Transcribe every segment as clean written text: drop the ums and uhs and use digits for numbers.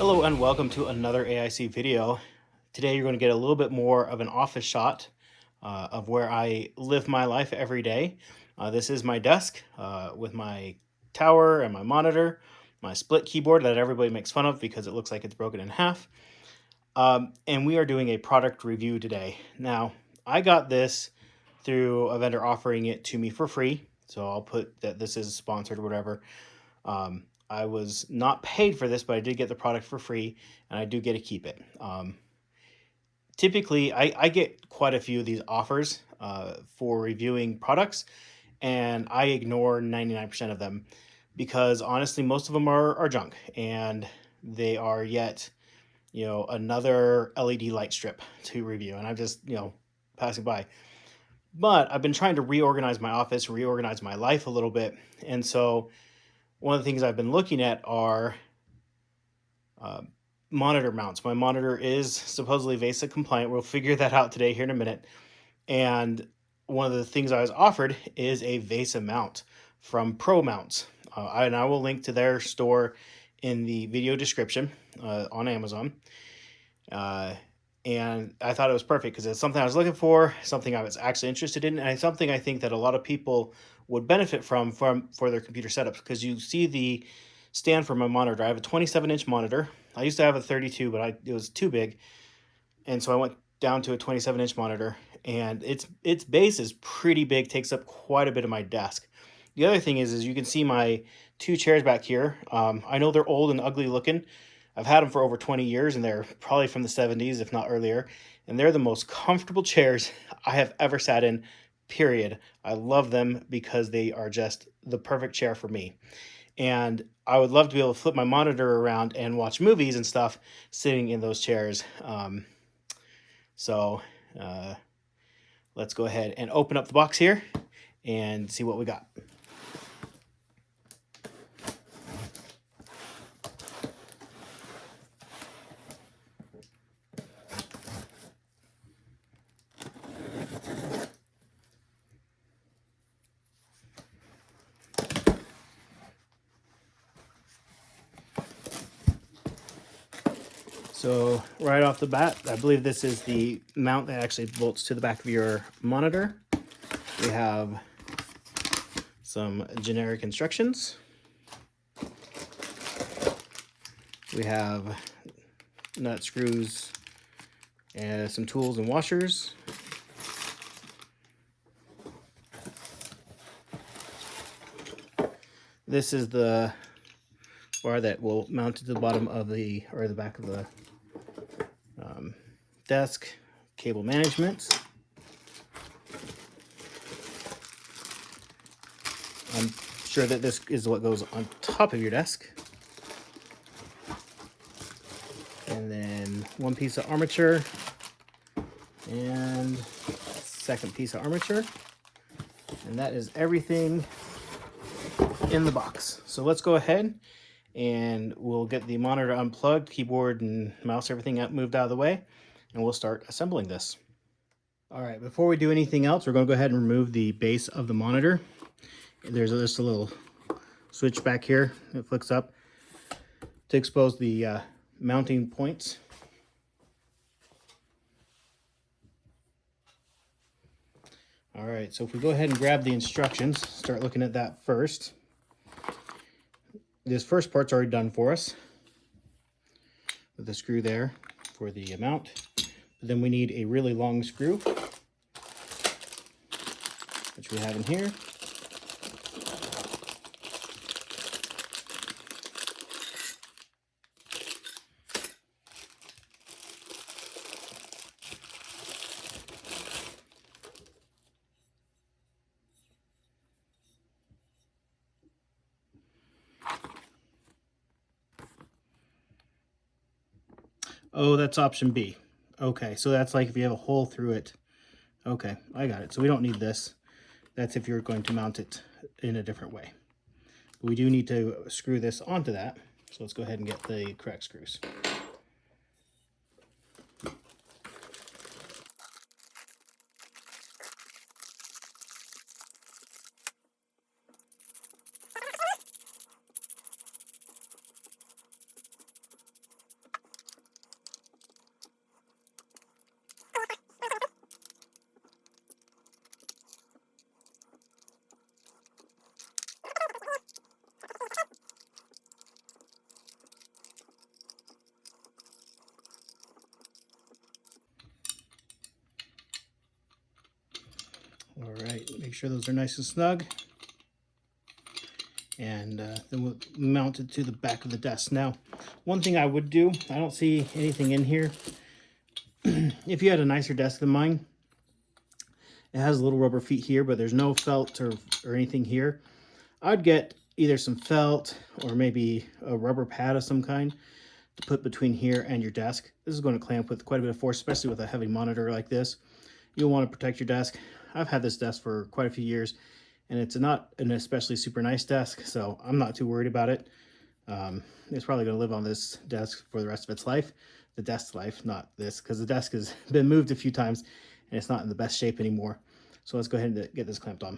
Hello and welcome to another AIC video. Today you're going to get a little bit more of an office shot of where I live my life every day. This is my desk with my tower and my monitor, my split keyboard that everybody makes fun of because it looks like it's broken in half. And we are doing a product review today. Now, I got this through a vendor offering it to me for free. So I'll put that this is sponsored or whatever. I was not paid for this, but I did get the product for free, and I do get to keep it. Typically, I get quite a few of these offers for reviewing products, and I ignore 99% of them because honestly, most of them are junk, and they are yet, another LED light strip to review, and I'm just, passing by. But I've been trying to reorganize my office, reorganize my life a little bit, and so one of the things I've been looking at are uh, monitor mounts. My monitor is supposedly VESA compliant. We'll figure that out today here in a minute. And one of the things I was offered is a VESA mount from Pro Mounts. And I will link to their store in the video description on Amazon. And I thought it was perfect because it's something I was looking for, something I was actually interested in, and something I think that a lot of people would benefit from for their computer setups. Because you see the stand for my monitor. I have a 27-inch monitor. I used to have a 32, but it was too big, and so I went down to a 27-inch monitor. And its base is pretty big, takes up quite a bit of my desk. The other thing is you can see my two chairs back here. I know they're old and ugly looking. I've had them for over 20 years, and they're probably from the 70s, if not earlier. And they're the most comfortable chairs I have ever sat in, period. I love them because they are just the perfect chair for me. And I would love to be able to flip my monitor around and watch movies and stuff sitting in those chairs. So let's go ahead and open up the box here and see what we got. So right off the bat, I believe this is the mount that actually bolts to the back of your monitor. We have some generic instructions. We have nut screws and some tools and washers. This is the bar that will mount to the bottom of the back of the desk. Cable management. I'm sure that this is what goes on top of your desk. And then one piece of armature and second piece of armature. And that is everything in the box. So let's go ahead and we'll get the monitor unplugged, keyboard and mouse, everything moved out of the way, and we'll start assembling this. All right, before we do anything else, we're going to go ahead and remove the base of the monitor. There's just a little switch back here that flicks up to expose the mounting points. All right, so if we go ahead and grab the instructions, start looking at that first. This first part's already done for us with the screw there for the mount. But then we need a really long screw, which we have in here. Oh, that's option B. Okay, so that's like if you have a hole through it. Okay, I got it. So we don't need this. That's if you're going to mount it in a different way. But we do need to screw this onto that. So let's go ahead and get the correct screws. All right, make sure those are nice and snug. And then we'll mount it to the back of the desk. Now, one thing I would do, I don't see anything in here. If you had a nicer desk than mine, it has little rubber feet here, but there's no felt or anything here. I'd get either some felt or maybe a rubber pad of some kind to put between here and your desk. This is going to clamp with quite a bit of force, especially with a heavy monitor like this. You'll want to protect your desk. I've had this desk for quite a few years, and it's not an especially super nice desk, so I'm not too worried about it. It's probably going to live on this desk for the rest of its life. The desk's life, not this, because the desk has been moved a few times, and it's not in the best shape anymore. So let's go ahead and get this clamped on.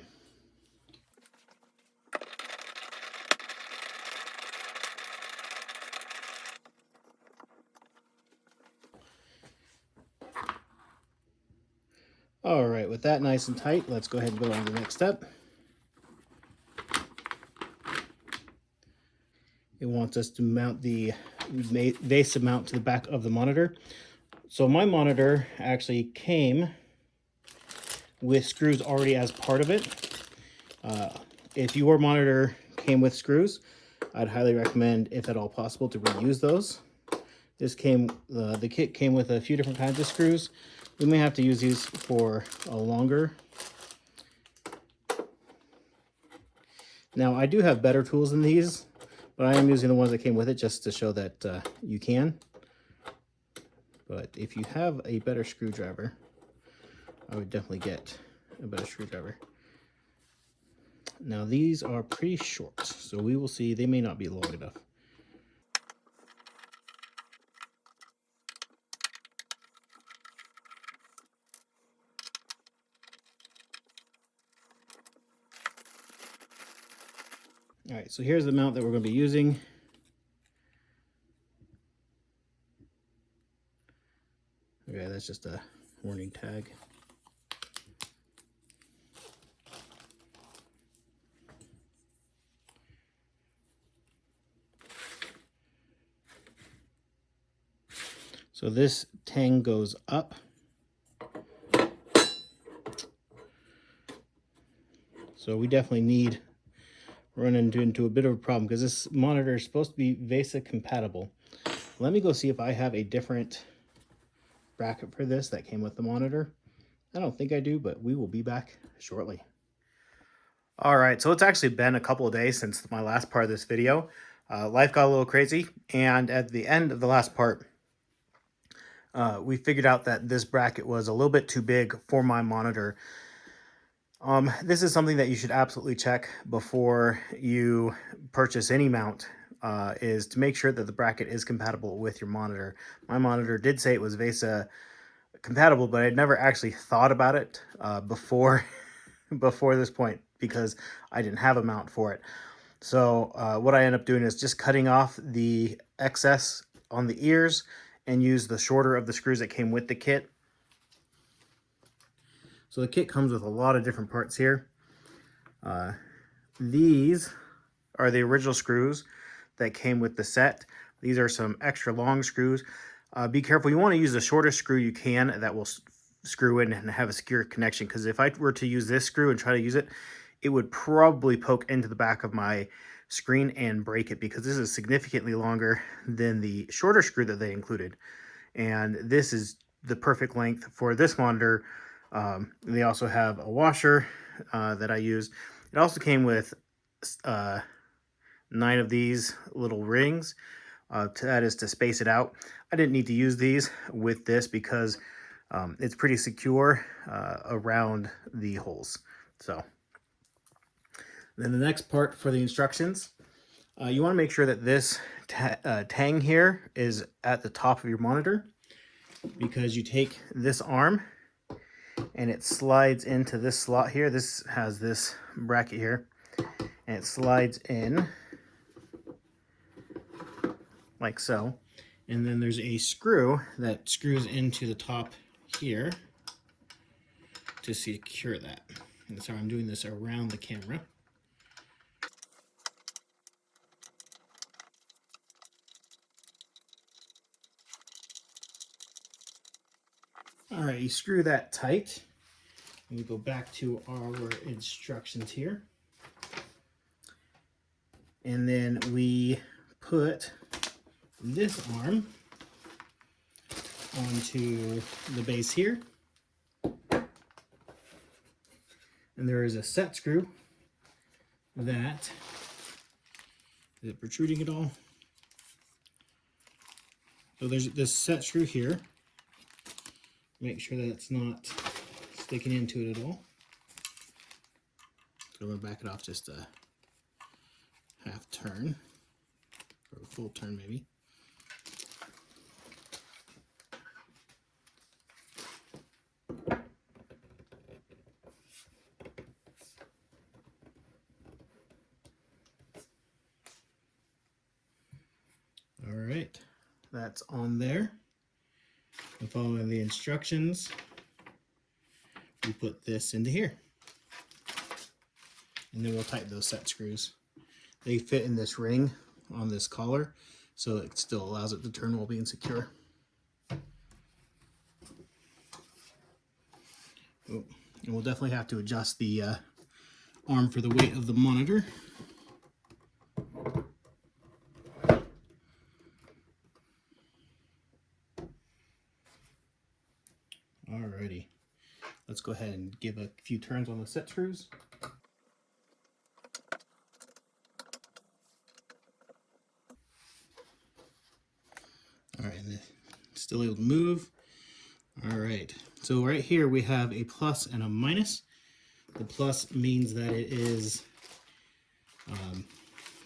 All right, with that nice and tight, let's go ahead and go on to the next step. It wants us to mount the VESA mount to the back of the monitor. So my monitor actually came with screws already as part of it. If your monitor came with screws, I'd highly recommend, if at all possible, to reuse those. This came, the kit came with a few different kinds of screws. We may have to use these for a longer. Now, I do have better tools than these, but I am using the ones that came with it just to show that you can. But if you have a better screwdriver, I would definitely get a better screwdriver. Now, these are pretty short, so we will see. They may not be long enough. All right, so here's the mount that we're going to be using. Okay, that's just a warning tag. So this tang goes up. So we definitely need run into a bit of a problem because this monitor is supposed to be VESA compatible. Let me go see if I have a different bracket for this that came with the monitor. I don't think I do, but we will be back shortly. All right, so it's actually been a couple of days since my last part of this video. Life got a little crazy, and at the end of the last part, we figured out that this bracket was a little bit too big for my monitor. This is something that you should absolutely check before you purchase any mount, is to make sure that the bracket is compatible with your monitor. My monitor did say it was VESA compatible, but I had never actually thought about it before this point because I didn't have a mount for it. So what I end up doing is just cutting off the excess on the ears and use the shorter of the screws that came with the kit. So the kit comes with a lot of different parts here. These are the original screws that came with the set. These are some extra long screws. Be careful, you want to use the shortest screw you can that will screw in and have a secure connection, because if I were to use this screw and try to use it, it would probably poke into the back of my screen and break it, because this is significantly longer than the shorter screw that they included. And this is the perfect length for this monitor. They also have a washer that I used. It also came with 9 of these little rings. That is to space it out. I didn't need to use these with this because it's pretty secure around the holes. So then the next part for the instructions, you want to make sure that this tang here is at the top of your monitor, because you take this arm and it slides into this slot here. This has this bracket here, and it slides in like so. And then there's a screw that screws into the top here to secure that. And so I'm doing this around the camera. All right, you screw that tight. We go back to our instructions here. And then we put this arm onto the base here. And there is a set screw that, is it protruding at all? So there's this set screw here. Make sure that it's not sticking into it at all. So I'm going to back it off just a half turn, or a full turn maybe. All right, that's on there. And following the instructions, we put this into here. And then we'll tighten those set screws. They fit in this ring on this collar, so it still allows it to turn while being secure. Oh, and we'll definitely have to adjust the arm for the weight of the monitor. Alrighty, let's go ahead and give a few turns on the set screws. All right, and still able to move. All right, so right here we have a plus and a minus. The plus means that it is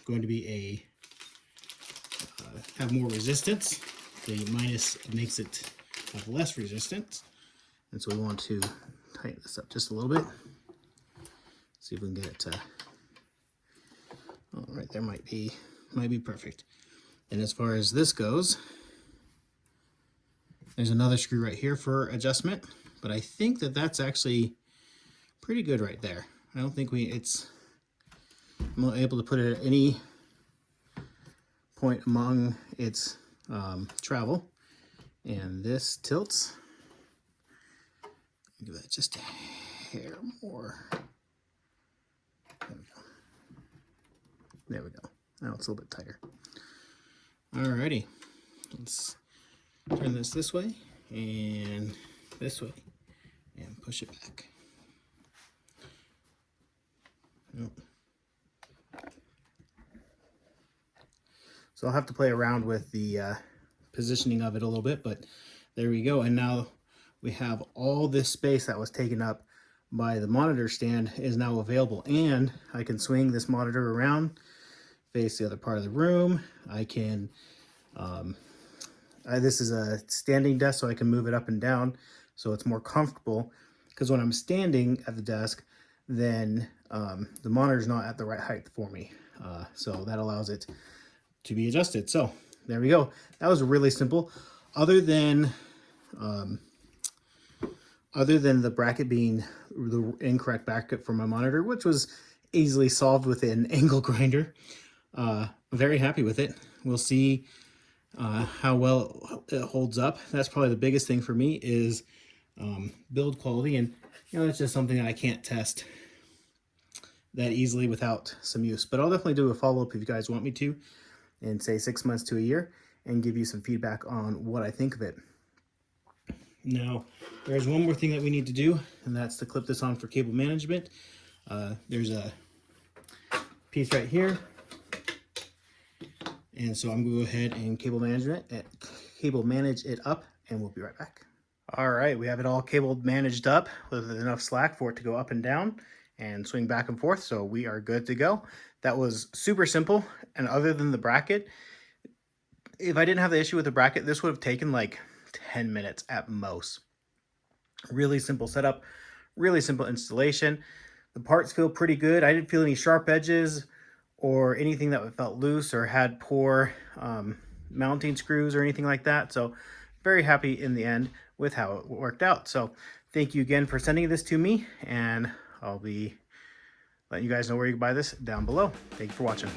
going to be have more resistance. The minus makes it have less resistance. And so we want to tighten this up just a little bit. See if we can get it to, oh, right there might be perfect. And as far as this goes, there's another screw right here for adjustment, but I think that that's actually pretty good right there. I don't think I'm not able to put it at any point among its travel. And this tilts. Give that just a hair more. There we go. There we go. Now it's a little bit tighter. Alrighty. Let's turn this way and this way and push it back. Nope. So I'll have to play around with the positioning of it a little bit, but there we go. And now we have all this space that was taken up by the monitor stand is now available, and I can swing this monitor around, face the other part of the room. I can, this is a standing desk, so I can move it up and down so it's more comfortable, because when I'm standing at the desk, then the monitor's not at the right height for me. So that allows it to be adjusted. So there we go. That was really simple. Other than the bracket being the incorrect bracket for my monitor, which was easily solved with an angle grinder, I'm very happy with it. We'll see how well it holds up. That's probably the biggest thing for me is build quality, and that's just something that I can't test that easily without some use. But I'll definitely do a follow-up if you guys want me to, in say 6 months to a year, and give you some feedback on what I think of it. Now, there's one more thing that we need to do, and that's to clip this on for cable management. There's a piece right here, and so I'm going to go ahead and cable manage it up, and we'll be right back. All right, we have it all cabled managed up with enough slack for it to go up and down and swing back and forth, so we are good to go. That was super simple, and other than the bracket, if I didn't have the issue with the bracket, this would have taken like 10 minutes at most. Really simple setup, really simple installation. The parts feel pretty good. I didn't feel any sharp edges or anything that felt loose or had poor mounting screws or anything like that. So very happy in the end with how it worked out. So thank you again for sending this to me, and I'll be letting you guys know where you can buy this down below. Thank you for watching.